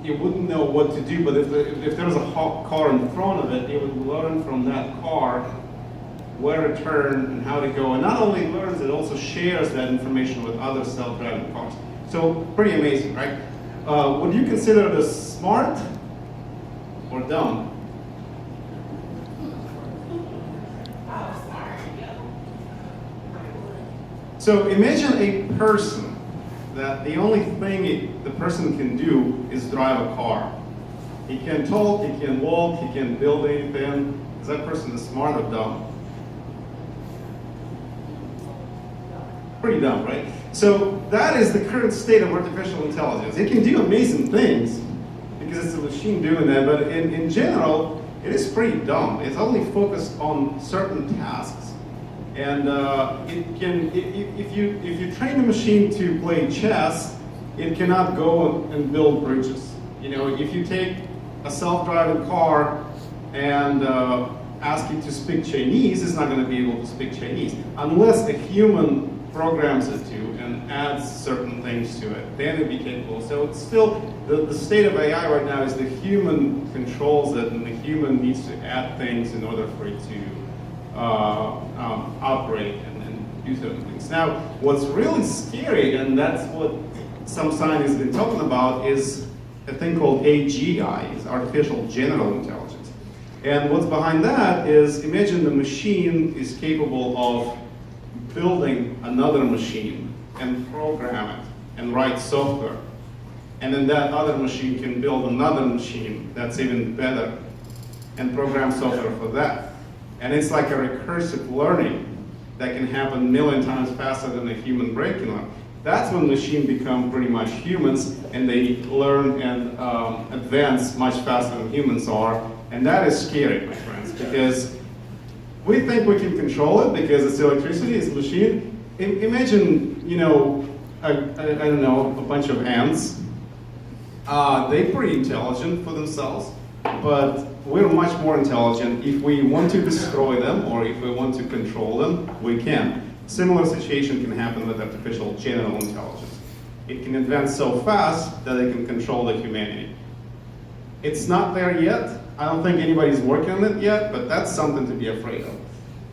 it wouldn't know what to do, but if there was a car in front of it, it would learn from that car where to turn and how to go. And not only learns, it also shares that information with other self-driving cars. So pretty amazing, right? Would you consider this smart or dumb? So imagine a person that the only thing the person can do is drive a car. He can talk, he can walk, he can build anything. Is that person smart or dumb? Pretty dumb, right? So that is the current state of artificial intelligence. It can do amazing things because it's a machine doing that, but in general, it is pretty dumb. It's only focused on certain tasks. And it can, if you train the machine to play chess, it cannot go and build bridges. You know, if you take a self-driving car and ask it to speak Chinese, it's not going to be able to speak Chinese unless a human programs it to and adds certain things to it. Then it'd be capable. So it's still the state of AI right now is the human controls it, and the human needs to add things in order for it to operate and do certain things. Now, what's really scary, and that's what some scientists have been talking about, is a thing called AGI, is artificial general intelligence. And what's behind that is, imagine the machine is capable of building another machine and program it and write software. And then that other machine can build another machine that's even better and program software for that. And it's like a recursive learning that can happen a million times faster than a human brain can learn. That's when machines become pretty much humans, and they learn and advance much faster than humans are. And that is scary, my friends, because we think we can control it because it's electricity, it's a machine. Imagine, you know, I don't know, a bunch of ants. They're pretty intelligent for themselves, but we're much more intelligent. If we want to destroy them or if we want to control them, we can. Similar situation can happen with artificial general intelligence. It can advance so fast that it can control the humanity. It's not there yet. I don't think anybody's working on it yet, but that's something to be afraid of.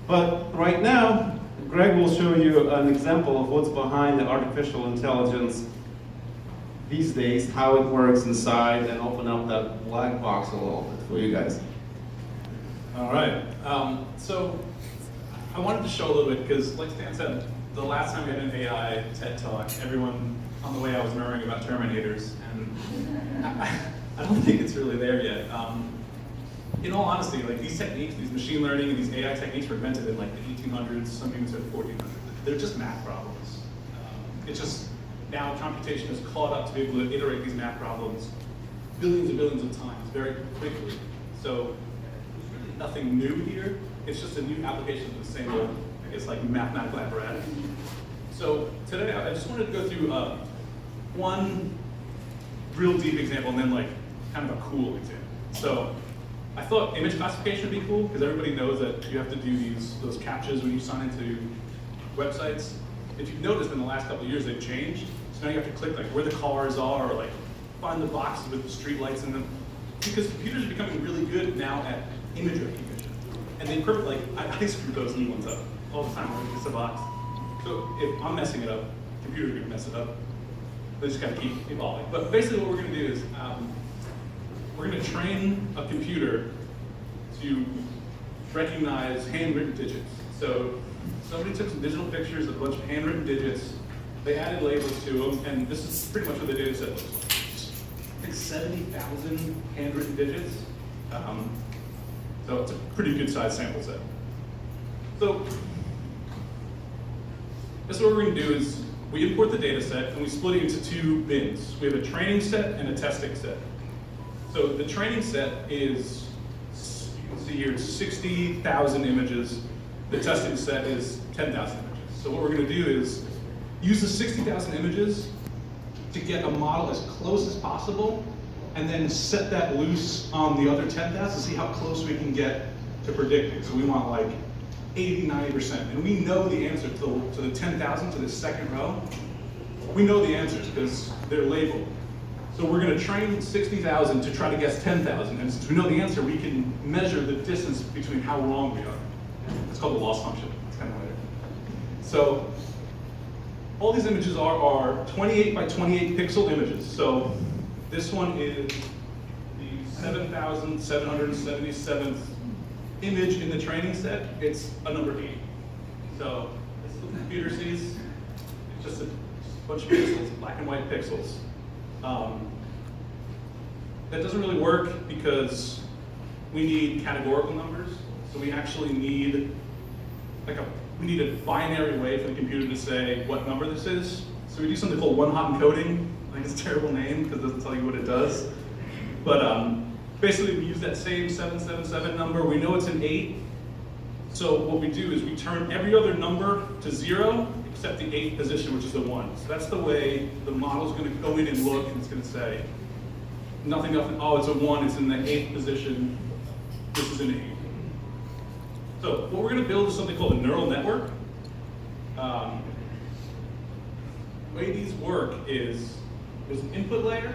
But right now, Greg will show you an example of what's behind the artificial intelligence these days, how it works inside, and open up that black box a little bit for you guys. All right. So I wanted to show a little bit because, like Stan said, the last time we had an AI TED Talk, everyone on the way I was murmuring about Terminators, and I don't think it's really there yet. In all honesty, like these techniques, these machine learning and these AI techniques were invented in like the 1800s, some people said 1400s. They're just math problems. It's just now computation has caught up to be able to iterate these math problems billions and billions of times very quickly. So there's really nothing new here. It's just a new application of the same old, I guess, like mathematical apparatus. So today I just wanted to go through one real deep example and then like kind of a cool example. So I thought image classification would be cool because everybody knows that you have to do those captchas when you sign into websites. If you've noticed in the last couple of years they've changed. So now you have to click like where the cars are or like find the boxes with the street lights in them. Because computers are becoming really good now at image recognition. And they like I screw those new ones up all the time when it's a box. So if I'm messing it up, computers are gonna mess it up. They just gotta keep evolving. But basically what we're gonna do is we're going to train a computer to recognize handwritten digits. So somebody took some digital pictures of a bunch of handwritten digits, they added labels to them, and this is pretty much what the data set looks like. I think 70,000 handwritten digits. So it's a pretty good sized sample set. So this is what we're going to do is we import the data set and we split it into two bins. We have a training set and a testing set. So the training set is, you can see here, 60,000 images. The testing set is 10,000 images. So what we're going to do is use the 60,000 images to get a model as close as possible, and then set that loose on the other 10,000 to see how close we can get to predicting. So we want like 80, 90%. And we know the answer to the 10,000, to the second row. We know the answers because they're labeled. So we're going to train 60,000 to try to guess 10,000. And since we know the answer, we can measure the distance between how wrong we are. It's called the loss function. It's kind of later. So all these images are 28 by 28 pixel images. So this one is the 7,777th image in the training set. It's a number 8. So this the computer sees, it's just a bunch of pixels, black and white pixels. That doesn't really work because we need categorical numbers. So we actually need we need a binary way for the computer to say what number this is. So we do something called one-hot encoding. I think it's a terrible name because it doesn't tell you what it does. But basically we use that same 777 number. We know it's an 8. So what we do is we turn every other number to 0 except the 8th position, which is the 1. So that's the way the model's going to go in and look, and it's going to say, nothing, oh, it's a 1, it's in the 8th position, this is an 8. So what we're going to build is something called a neural network. The way these work is, there's an input layer.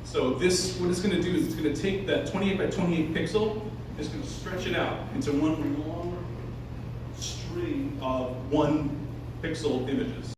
So this, what it's going to do is it's going to take that 28 by 28 pixel, it's going to stretch it out into one long string of 1 pixel images.